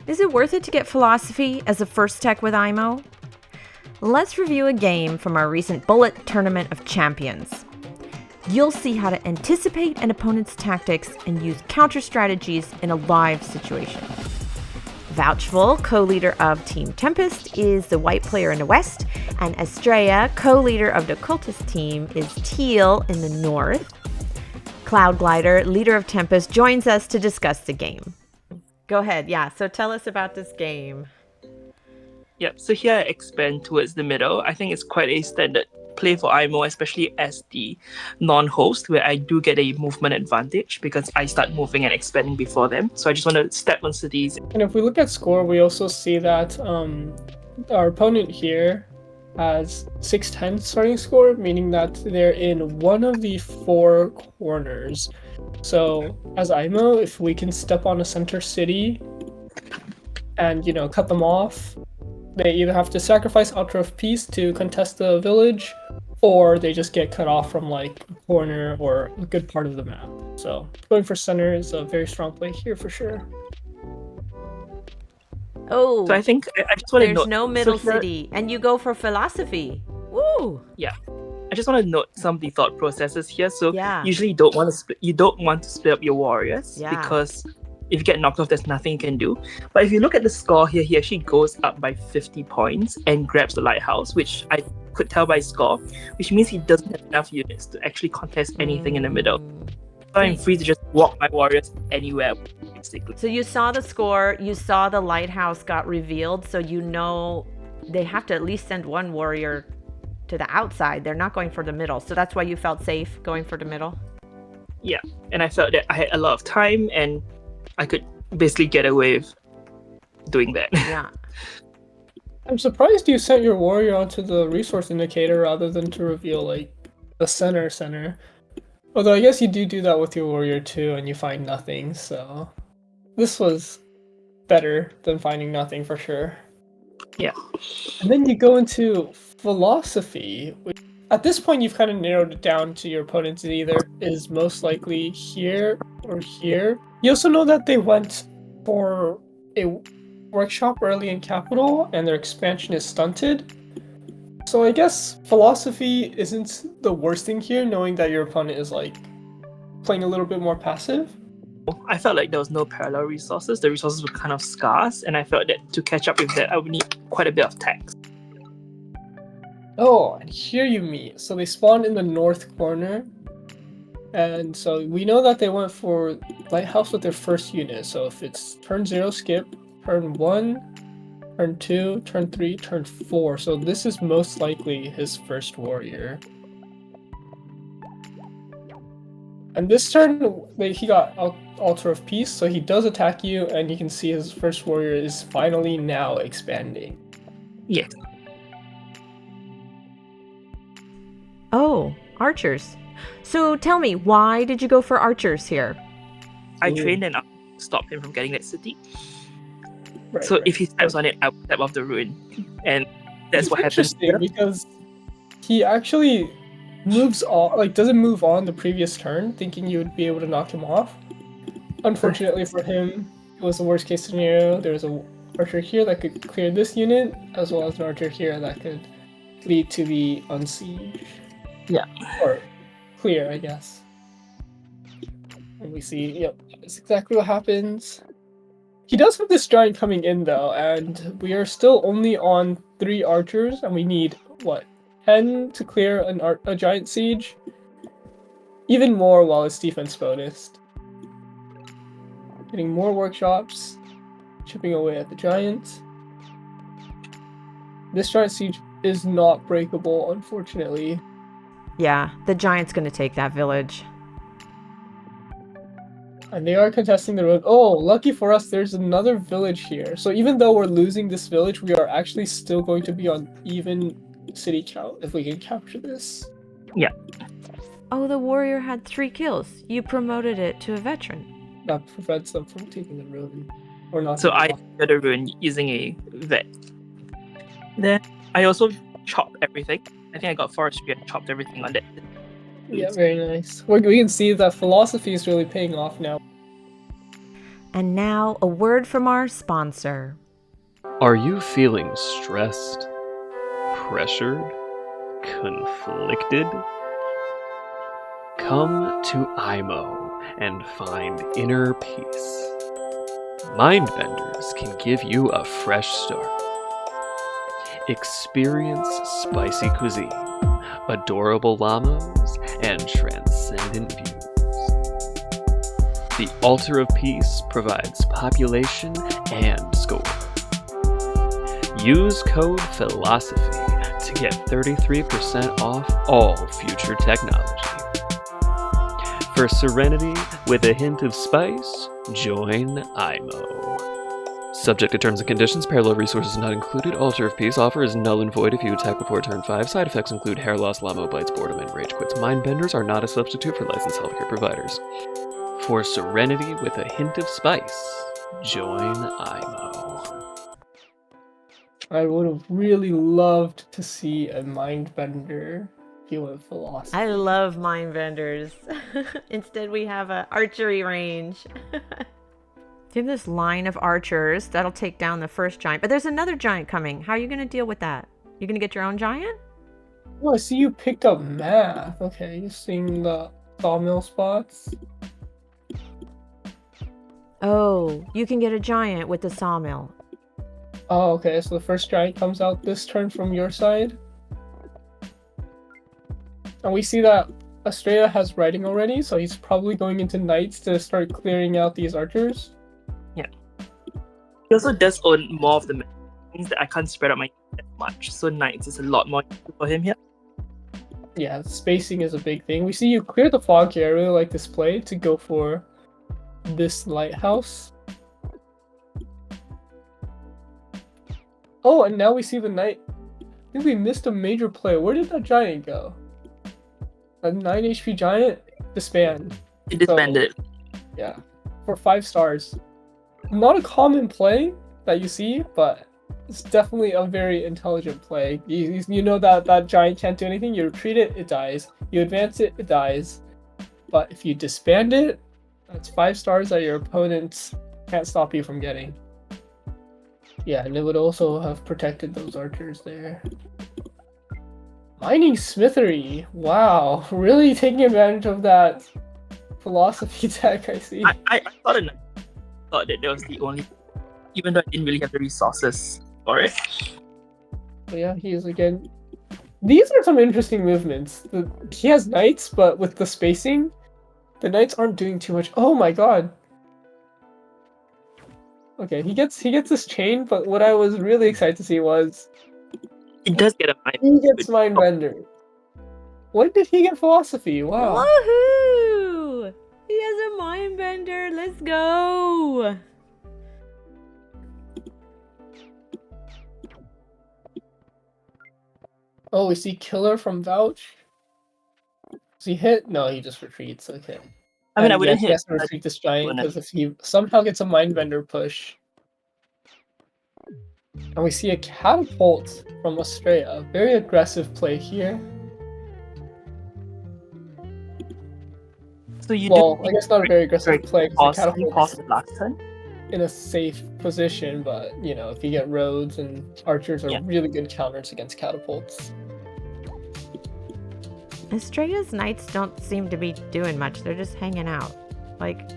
Is it worth it to get philosophy as a first tech with IMO? Let's review a game from our recent Bullet Tournament of Champions. You'll see how to anticipate an opponent's tactics and use counter strategies in a live situation. Vouchful, co-leader of Team Tempest, is the white player in the west, and Astrea, co-leader of the cultist team, is teal in the north. Cloudglidder, leader of Tempest, joins us to discuss the game. Go ahead, so tell us about this game. Yep, so here I expand towards the middle. I think it's quite a standard play for IMO, especially as the non-host, where I do get a movement advantage because I start moving and expanding before them. So I just want to step on cities. And if we look at score, we also see that our opponent here has 610 starting score, meaning that they're in one of the 4 corners. So as IMO, if we can step on a center city and, cut them off, they either have to sacrifice Altar of Peace to contest the village, or they just get cut off from like a corner or a good part of the map. So going for center is a very strong play here for sure. Oh, So I think I just want to there's note no middle so here- city, and you go for philosophy. Woo! Yeah, I just want to note some of the thought processes here. So Yeah. usually you don't want to split up your warriors Yeah. because if you get knocked off, there's nothing you can do. But if you look at the score here, he actually goes up by 50 points and grabs the lighthouse, which I could tell by score, which means he doesn't have enough units to actually contest anything in the middle. So I'm free to just walk my warriors anywhere, basically. So you saw the score, you saw the lighthouse got revealed, so they have to at least send one warrior to the outside. They're not going for the middle. So that's why you felt safe going for the middle? Yeah, and I felt that I had a lot of time and I could basically get away with doing that. Yeah. I'm surprised you sent your warrior onto the resource indicator rather than to reveal like the center. Although I guess you do that with your warrior too, and you find nothing. So this was better than finding nothing for sure. Yeah. And then you go into philosophy. At this point, you've kind of narrowed it down to your opponent's either is most likely here or here. You also know that they went for a workshop early in Capital, and their expansion is stunted. So I guess philosophy isn't the worst thing here, knowing that your opponent is like playing a little bit more passive. I felt like there was no parallel resources. The resources were kind of scarce, and I felt that to catch up with that, I would need quite a bit of tax. Oh, and here you meet. So they spawned in the north corner. And so we know that they went for Lighthouse with their first unit. So if it's turn 0, skip, turn 1, turn 2, turn 3, turn 4. So this is most likely his first warrior. And this turn, he got Altar of Peace, so he does attack you, and you can see his first warrior is finally now expanding. Yes. Oh, archers. So tell me, why did you go for archers here? I trained and stopped him from getting that city. Right, So right. if he steps on it, I would step off the ruin. And that's It's what happens. interesting because he actually doesn't move on the previous turn, thinking you would be able to knock him off. Unfortunately for him, it was the worst case scenario. There was an archer here that could clear this unit, as well as an archer here that could lead to the unsiege. Yeah. Or clear, I guess. And we see, yep, that's exactly what happens. He does have this giant coming in though, and we are still only on 3 archers, and we need, 10 to clear a giant siege? Even more while it's defense bonused. Getting more workshops, chipping away at the giant. This giant siege is not breakable, unfortunately. Yeah, the giant's going to take that village. And they are contesting the road. Oh, lucky for us, there's another village here. So even though we're losing this village, we are actually still going to be on even city count if we can capture this. Yeah. Oh, the warrior had 3 kills. You promoted it to a veteran. That prevents them from taking the ruin. Or not. So I got a ruin using a vet. Then I also chopped everything. I think I got forestry and chopped everything on that. Yeah, very nice. We can see that philosophy is really paying off now. And now, a word from our sponsor. Are you feeling stressed, pressured, conflicted? Come to IMO and find inner peace. Mindbenders can give you a fresh start. Experience spicy cuisine, adorable llamas, and transcendent views. The Altar of Peace provides population and score. Use code PHILOSOPHY to get 33% off all future technology. For serenity with a hint of spice, join IMO. Subject to terms and conditions, parallel resources not included. Altar of Peace offer is null and void if you attack before turn 5. Side effects include hair loss, llama bites, boredom, and rage quits. Mindbenders are not a substitute for licensed healthcare providers. For serenity with a hint of spice, join IMO. I would have really loved to see a Mindbender deal with philosophy. I love Mindbenders. Instead, we have an archery range. We have this line of archers that'll take down the first giant, but there's another giant coming. How are you going to deal with that? You going to get your own giant? Oh, I see you picked up math. Okay, you're seeing the sawmill spots. Oh, you can get a giant with the sawmill. Oh, okay, so the first giant comes out this turn from your side. And we see that Astrea has writing already, so he's probably going into knights to start clearing out these archers. Yeah. He also does own more of the map. Means that I can't spread out my as much. So knights is a lot more useful for him here. Yeah, spacing is a big thing. We see you clear the fog here. I really like this play to go for this lighthouse. Oh, and now we see the knight. I think we missed a major play. Where did that giant go? A 9 HP giant? Disband. He disbanded. Yeah, for 5 stars. Not a common play that you see, but it's definitely a very intelligent play. You know that that giant can't do anything. You retreat it, it dies. You advance it, it dies. But if you disband it, that's 5 stars that your opponents can't stop you from getting. Yeah, and it would also have protected those archers there. Mining Smithery. Wow, really taking advantage of that philosophy tech, I see. I thought that was the only, even though I didn't really have the resources for it. But yeah, he is again. These are some interesting movements. He has knights, but with the spacing, the knights aren't doing too much. Oh my god. Okay, he gets this chain, but what I was really excited to see was He does get a mind. he gets Mindbender. When did he get philosophy? Wow. Woohoo! He has a Mindbender. Let's go. Oh, we see Killer from Vouch. Does he hit? No, he just retreats. Okay. I mean, I And wouldn't yes, he hit. has to retreat this giant wouldn't. because if he somehow gets a Mindbender push. And we see a catapult from Astrea. Very aggressive play here. So you Well, do I guess not a very aggressive play because the possibly catapult pause the last turn. in a safe position, but you know, if you get roads and archers are Yeah. really good counters against catapults. Astrea's knights don't seem to be doing much. They're just hanging out. Like,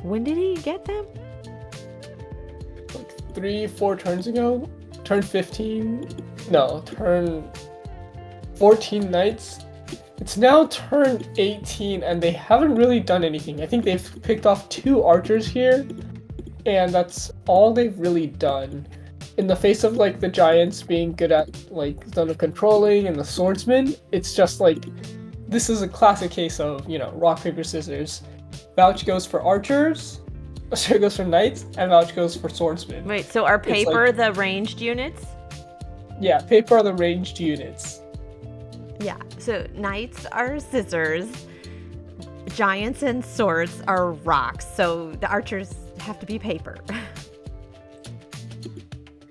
when did he get them? Like 3-4 turns ago? Turn 15? No, turn 14 knights. It's now turn 18 and they haven't really done anything. I think they've picked off 2 archers here and that's all they've really done. In the face of like the giants being good at like zone of controlling and the swordsman, it's just like this is a classic case of, you know, rock, paper, scissors. Vouch goes for archers, Astrea goes for knights, and Vouch goes for swordsman. Wait, so are It's paper like- the ranged units? Yeah, paper are the ranged units. Yeah, so knights are scissors, giants and swords are rocks, so the archers have to be paper.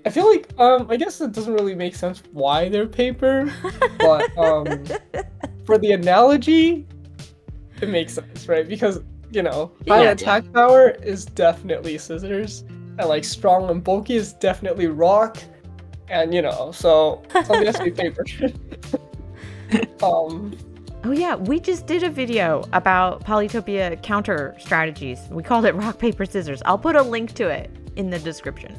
I feel like, I guess it doesn't really make sense why they're paper, but for the analogy, it makes sense, right? Because high Yeah. attack power is definitely scissors, and like strong and bulky is definitely rock, and so something has to be paper. Oh yeah, we just did a video about Polytopia counter strategies. We called it rock, paper, scissors. I'll put a link to it in the description.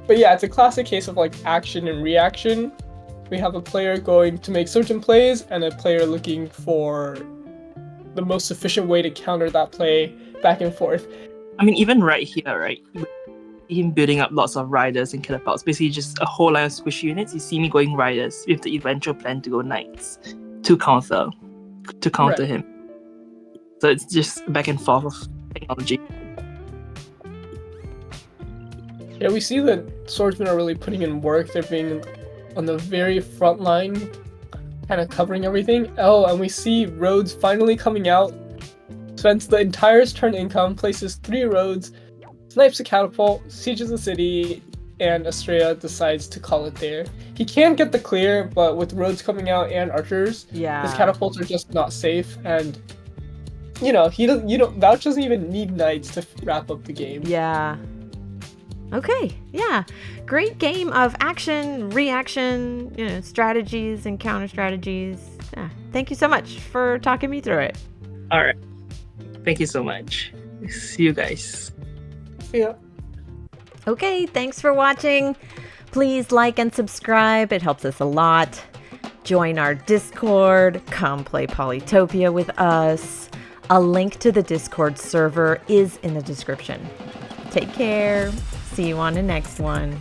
But yeah, it's a classic case of like action and reaction. We have a player going to make certain plays and a player looking for the most efficient way to counter that play back and forth. I mean, even right here, right? Him building up lots of riders and catapults. Basically, just a whole line of squishy units. You see me going riders with the eventual plan to go knights to counter Right. him. So it's just back and forth of technology. Yeah, we see that swordsmen are really putting in work. They're being on the very front line, kind of covering everything. Oh, and we see roads finally coming out. Spends the entire turn income, places 3 roads, snipes a catapult, sieges the city, and Astrea decides to call it there. He can get the clear, but with roads coming out and archers, Yeah. his catapults are just not safe. And Vouch doesn't even need knights to wrap up the game. Yeah. Okay, yeah. Great game of action, reaction, strategies and counter strategies. Yeah. Thank you so much for talking me through it. All right. Thank you so much. See you guys. Yeah. Okay, thanks for watching. Please like and subscribe. It helps us a lot. Join our Discord. Come play Polytopia with us. A link to the Discord server is in the description. Take care. See you on the next one.